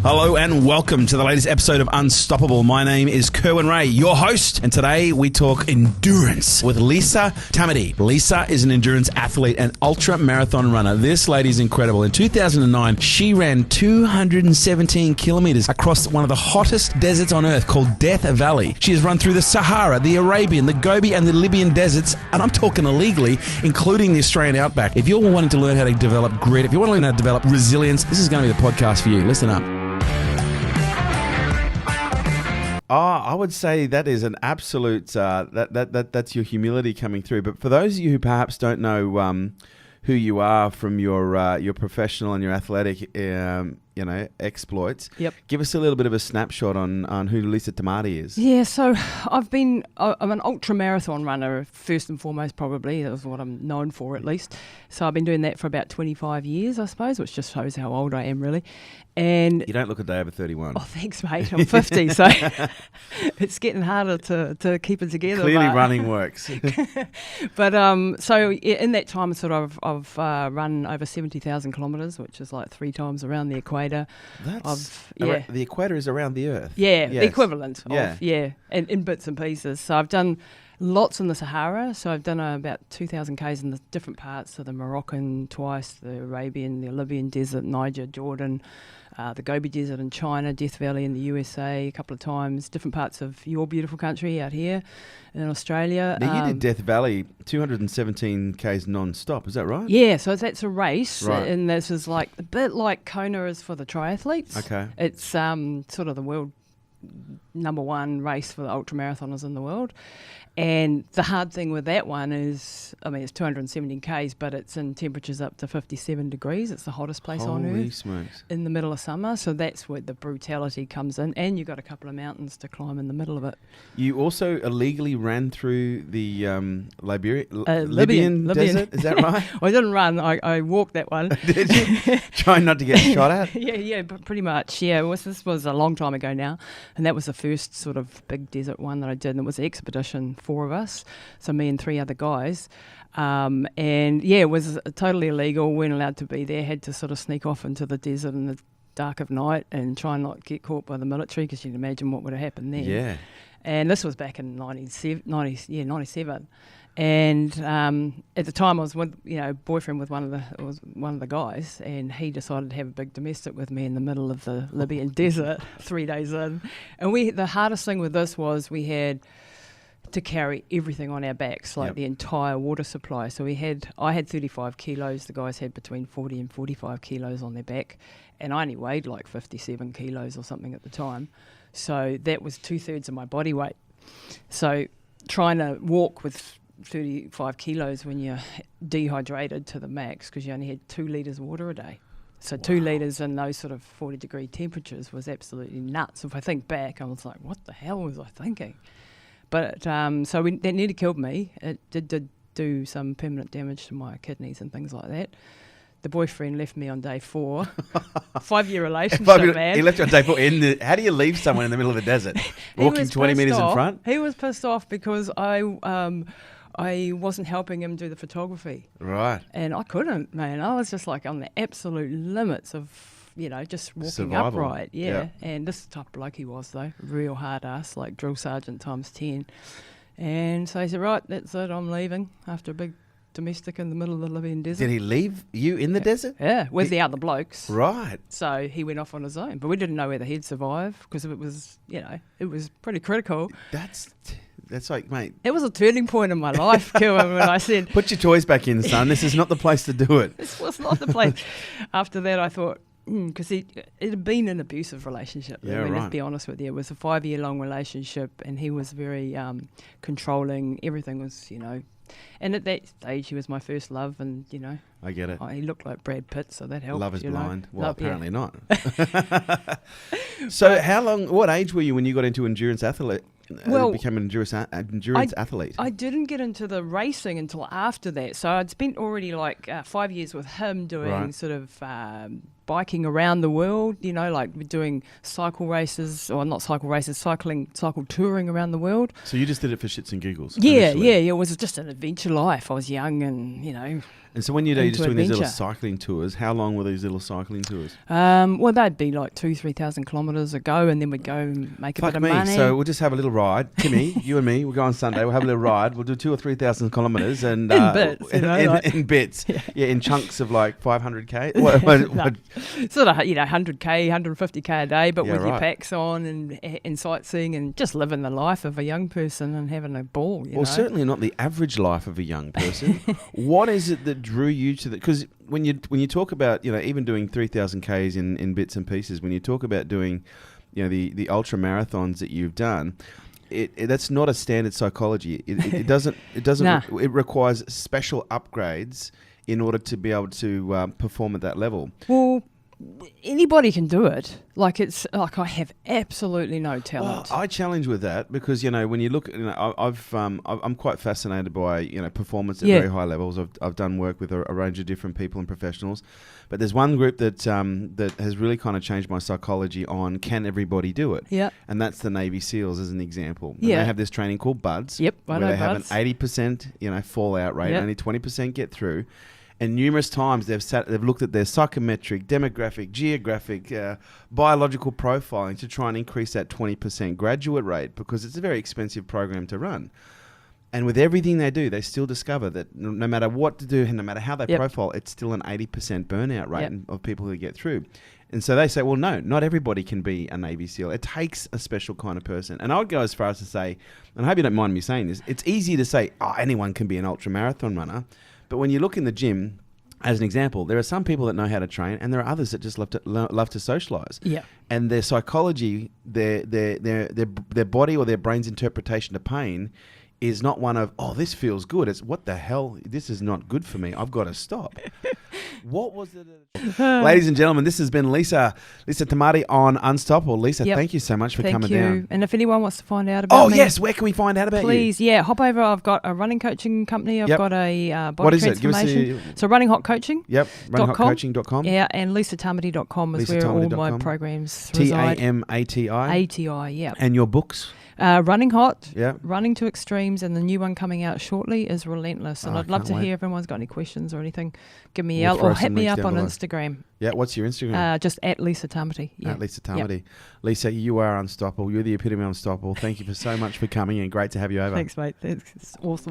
Hello and welcome to the latest episode of Unstoppable. My name is Kerwin Rae, your host, and today we talk endurance with Lisa Tamati. Lisa is an endurance athlete and ultramarathon runner. This lady's incredible. In 2009, she ran 217 kilometers across one of the hottest deserts on earth called Death Valley. She has run through the Sahara, the Arabian, the Gobi, and the Libyan deserts, and I'm talking illegally, including the Australian outback. If you're wanting to learn how to develop grit, if you want to learn how to develop resilience, this is going to be the podcast for you. Listen up. Oh, I would say that is an absolute, that's your humility coming through. But for those of you who perhaps don't know who you are from your professional and your athletic exploits, give us a little bit of a snapshot on who Lisa Tamati is. Yeah, so I'm an ultramarathon runner, first and foremost, probably. That was what I'm known for, at least. So I've been doing that for about 25 years, I suppose, which just shows how old I am, really. And you don't look a day over 31. Oh, thanks, mate. I'm 50, so it's getting harder to keep it together. Clearly running works. But so in that time, I've run over 70,000 kilometres, which is like 3 times around the equator. The equator is around the earth. Yeah, yes. The equivalent of, in bits and pieces. So I've done lots in the Sahara. So I've done about 2,000 Ks in the different parts. So the Moroccan twice, the Arabian, the Libyan desert, Niger, Jordan, the Gobi Desert in China, Death Valley in the USA a couple of times, different parts of your beautiful country out here in Australia. Now, you did Death Valley 217 Ks non-stop, is that right? Yeah, so that's a race, right. And this is like a bit like Kona is for the triathletes. Okay. It's sort of the world number one race for the ultramarathoners in the world. And the hard thing with that one is, it's 217 Ks, but it's in temperatures up to 57 degrees. It's the hottest place on Earth. Holy smokes. In the middle of summer. So that's where the brutality comes in. And you've got a couple of mountains to climb in the middle of it. You also illegally ran through the Libyan desert, is that right? I didn't run. I walked that one. Did you? Trying not to get shot at? Yeah, pretty much. Yeah, this was a long time ago now. And that was the first sort of big desert one that I did. And it was an expedition, 4 of us, so me and 3 other guys, it was totally illegal, weren't allowed to be there, had to sort of sneak off into the desert in the dark of night and try and not get caught by the military, because you can imagine what would have happened then. Yeah. And this was back in 97. And at the time I was with, boyfriend with one of the guys, and he decided to have a big domestic with me in the middle of the Libyan desert 3 days in. And the hardest thing with this was we had to carry everything on our backs, like the entire water supply. So I had 35 kilos, the guys had between 40 and 45 kilos on their back, and I only weighed like 57 kilos or something at the time. So that was 2/3 of my body weight. So trying to walk with 35 kilos when you're dehydrated to the max, because you only had 2 litres of water a day. So 2 litres in those sort of 40-degree temperatures was absolutely nuts. If I think back, I was like, what the hell was I thinking? But that nearly killed me. It did do some permanent damage to my kidneys and things like that. The boyfriend left me on day 4. 5-year relationship, man. He left you on day 4. How do you leave someone in the middle of the desert? Walking 20 metres in front? He was pissed off because I wasn't helping him do the photography. Right. And I couldn't, man. I was just like on the absolute limits of, just walking survival. Upright. Yeah. And this is the type of bloke he was, though. Real hard ass, like drill sergeant times 10. And so he said, right, that's it, I'm leaving after a big domestic in the middle of the Libyan desert. Did he leave you in the desert? Yeah, with the other blokes. Right. So he went off on his own. But we didn't know whether he'd survive, because it was, it was pretty critical. That's like, mate. It was a turning point in my life, Kerwin, when I said, put your toys back in, son. This is not the place to do it. This was not the place. After that, I thought, because it had been an abusive relationship. Let's be honest with you. It was a 5-year-long relationship, and he was very controlling. Everything was, And at that stage, he was my first love, and, I get it. He looked like Brad Pitt, so that helped. Love is blind. Well, apparently not. So what age were you when you got into endurance athlete? Became an endurance athlete? I didn't get into the racing until after that. So I'd spent already 5 years with him doing sort of biking around the world, like doing cycle races, or not cycle races, cycle touring around the world. So you just did it for shits and giggles? Yeah, initially? it was just an adventure life. I was young and, And so when you're just doing these little adventure. cycling tours, how long were these little cycling tours? Well, they'd be like 3,000 kilometres a go, and then we'd go and make a bit of money. So we'll just have a little ride. Timmy, you and me, we'll go on Sunday, we'll have a little ride. We'll do 2,000 or 3,000 kilometres. And, in bits. in bits. Yeah, in chunks of like 500K. Sort of, 100K, 150K a day, but Yeah, with your right. packs on and sightseeing and just living the life of a young person and having a ball. Well, certainly not the average life of a young person. What is it that drew you to that? Because when you talk about, even doing 3,000 Ks in bits and pieces, when you talk about doing, the ultra marathons that you've done, that's not a standard psychology. It doesn't. Nah. It requires special upgrades in order to be able to perform at that level. Well, anybody can do it. Like, it's like I have absolutely no talent. Well, I challenge with that because when you look, I'm quite fascinated by performance at very high levels. I've done work with a range of different people and professionals, but there's one group that has really kind of changed my psychology on can everybody do it? Yeah. And that's the Navy SEALs as an example. And Yeah. they have this training called BUDS. Yep, I where know they BUDS. have an 80% fallout rate, Yep. only 20% get through. And numerous times they've looked at their psychometric, demographic, geographic, biological profiling to try and increase that 20% graduate rate because it's a very expensive program to run. And with everything they do, they still discover that no matter what to do, and no matter how they profile, it's still an 80% burnout rate of people who get through. And so they say, well, no, not everybody can be a Navy SEAL. It takes a special kind of person. And I would go as far as to say, and I hope you don't mind me saying this, it's easy to say, anyone can be an ultramarathon runner. But when you look in the gym, as an example, there are some people that know how to train, and there are others that just love to socialize. Yeah. And their psychology, their body or their brain's interpretation of pain is not one of, this feels good. It's, what the hell? This is not good for me. I've got to stop. What was it? Ladies and gentlemen, this has been Lisa Tamati on Unstoppable. Lisa, thank you so much for coming down. And if anyone wants to find out about me, yes, where can we find out about please, hop over. I've got a running coaching company. I've got a body What is it? transformation. Give us So Running Hot Coaching. Yep, runningHotCoaching.com. Yeah, and lisatamati.com is where all my programs reside. TAMATI. ATI, yeah. And your books? Running Hot, Yeah. Running to Extremes, and the new one coming out shortly is Relentless. And I'd love can't to wait. hear if anyone's got any questions or anything. Give me We'll out throw or some hit me links up down on below. Instagram. Yeah, what's your Instagram? Just at Lisa Tamati. Yeah. At Lisa Tamati. Lisa, you are unstoppable. You're the epitome of unstoppable. Thank you so much for coming and great to have you over. Thanks, mate. It's awesome.